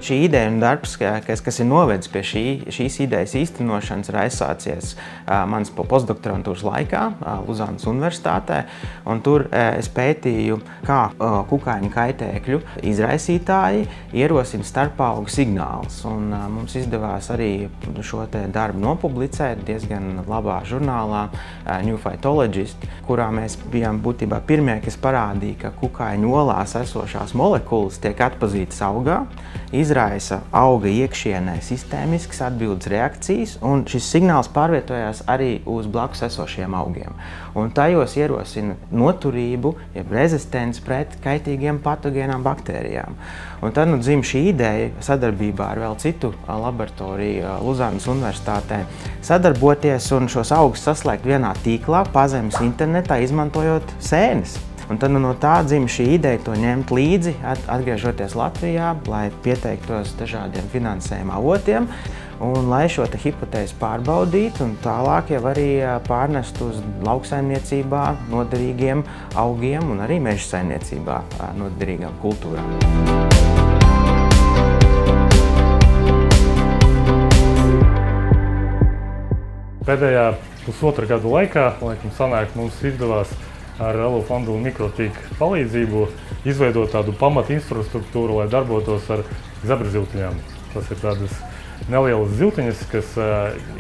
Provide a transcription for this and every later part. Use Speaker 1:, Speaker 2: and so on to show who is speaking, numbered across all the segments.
Speaker 1: Šī ideja un darbs, kas ir novedis pie šīs idejas īstenošanas, ir aizsācies mans postdoktorantūras laikā Luzānas Universitātē. Un tur es pētīju, kā kukaiņu kaitēkļu izraisītāji ierosina starpaugu signālus. Un mums izdevās arī šo te darbu nopublicēt diezgan labā žurnālā New Phytologist, kurā mēs bijām būtībā pirmie, kas parādīja, ka kukaiņu olās esošās molekulas tiek atpazītas augā, izraisa auga iekšienē sistēmiskas atbildes reakcijas, un šis signāls pārvietojās arī uz blakus esošiem augiem. Un tajos ierosina noturību, jeb rezistenci pret kaitīgiem patogēnām baktērijām. Un tad dzim šī ideja sadarbībā ar vēl citu laboratoriju Luzānas Universitātē sadarboties un šos augus saslēgt vienā tīklā pazemes internetā, izmantojot sēnes. Un tad no tā dzim šī ideja to ņemt līdzi, atgriežoties Latvijā, lai pieteiktos dažādiem finansējuma avotiem un lai šo te hipotēzi pārbaudītu un tālāk jau arī pārnest uz lauksaimniecībā noderīgiem augiem un arī meža saimniecībā noderīgām kultūrām.
Speaker 2: Pēdējā pusotra gada laikā, mums izdevās ar LU fondu un mikrotīku palīdzību izveidot tādu pamatu infrastruktūru, lai darbotos ar zebraziltiņām. Tas ir tādas nelielas ziltiņas, kas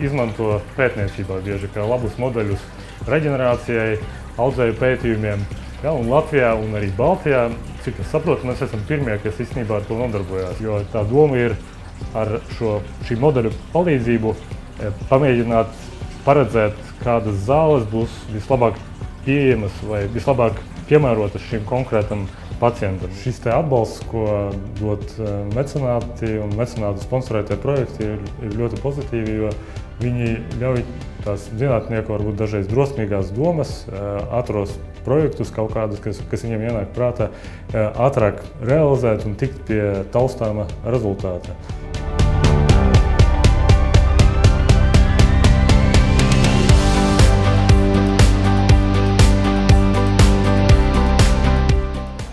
Speaker 2: izmanto pētniecībā bieži kā labus modeļus reģenerācijai, audzēju pētījumiem. Ja, un Latvijā un arī Baltijā, cik es saprotu, mēs esam pirmie, kas īstenībā ar to nodarbojās. Jo tā doma ir ar šī modeļu palīdzību pamēģināt paredzēt, kādas zāles būs vislabāk pieejamas vai vislabāk piemērotas šim konkrētam pacientam. Šis te atbalsts, ko dod mecenāti un mecenātu sponsorētie projekti, ir ļoti pozitīvi, jo viņi ļauj tās zinātnieku varbūt dažreiz drosmīgās domas, ātros projektus kaut kādus, kas viņiem ienāk prātā, ātrāk realizēt un tikt pie taustāma rezultāta.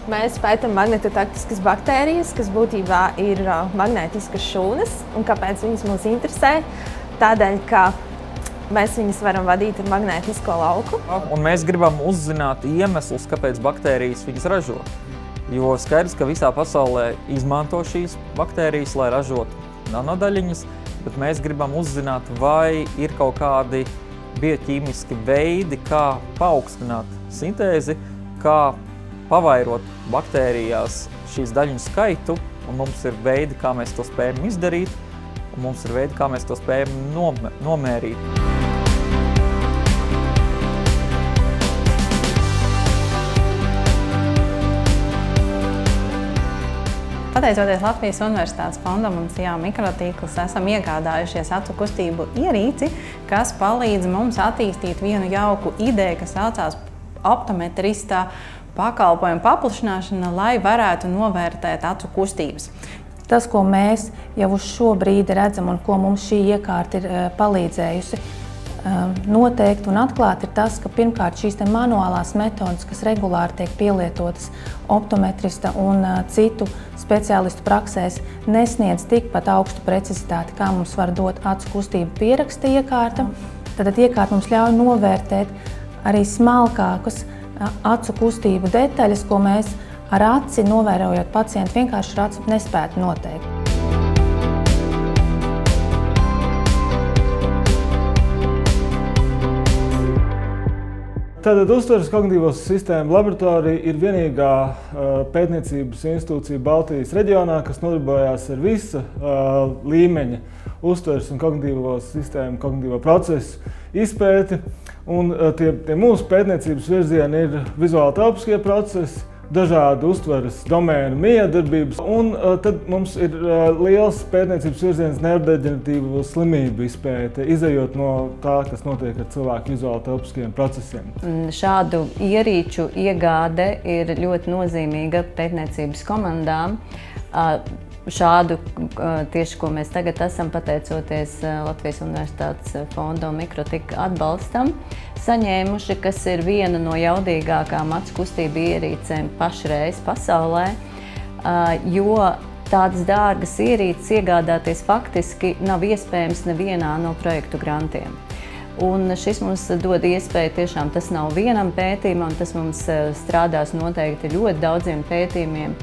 Speaker 3: Mēs pētam magnetotaktiskas baktērijas, kas būtībā ir magnētiskas šūnas. Un kāpēc viņas mūs interesē? Tādēļ, ka mēs viņas varam vadīt ar magnētisko lauku.
Speaker 4: Un mēs gribam uzzināt iemeslus, kāpēc baktērijas viņas ražo. Jo skaidrs, ka visā pasaulē izmanto šīs baktērijas, lai ražotu nanodaļiņas, bet mēs gribam uzzināt, vai ir kaut kādi bioķīmiski veidi, kā paaugstināt sintēzi, kā pavairot baktērijās šīs daļiņu skaitu, un mums ir veidi, kā mēs to spējam izdarīt, un mums ir veidi, kā mēs to spējam nomērīt.
Speaker 5: Pateicoties Latvijas Universitātes fondam un SIA mikrotīklus, esam iegādājušies acu kustību ierīci, kas palīdz mums attīstīt vienu jauku ideju, kas saucās optometrista pakalpojumu paplašināšana, lai varētu novērtēt acu kustības.
Speaker 6: Tas, ko mēs jau uz šo brīdi redzam un ko mums šī iekārta ir palīdzējusi noteikt un atklāt, ir tas, ka pirmkārt šīs manuālās metodas, kas regulāri tiek pielietotas optometrista un citu speciālistu praksēs, nesniedz tikpat augstu precizitāti, kā mums var dot acu kustību pieraksta iekārta. Tad iekārta mums ļauj novērtēt arī smalkākus acu kustību detaļas, ko mēs ar aci, novērojot pacientu, vienkārši ar aci nespētu noteikt.
Speaker 7: Tātad Uztveres kognitīvos sistēmu laboratorija ir vienīgā pētniecības institūcija Baltijas reģionā, kas nodarbojās ar visa līmeņa uztveres un kognitīvo sistēmu, kognitīvo procesu izpēti. Un tie mūsu pētniecības virzieni ir vizuāli telpiskie procesi, dažādi uztveres domēnu miedarbības, un tad mums ir liels pētniecības virziens nevrodeģeneratīvu slimību izpēte, izejot no tā, kas notiek ar cilvēku vizuāli telpiskiem procesiem.
Speaker 8: Šādu ierīču iegāde ir ļoti nozīmīga pētniecības komandām. Šādu, tieši ko mēs tagad esam, pateicoties Latvijas Universitātes fonda un mikrotika atbalstam, saņēmuši, kas ir viena no jaudīgākām acu kustību ierīcēm pašreiz pasaulē, jo tādas dārgas ierīces iegādāties faktiski nav iespējams nevienā no projektu grantiem. Un šis mums dod iespēju, tiešām tas nav vienam pētījumam, tas mums strādās noteikti ļoti daudziem pētījumiem.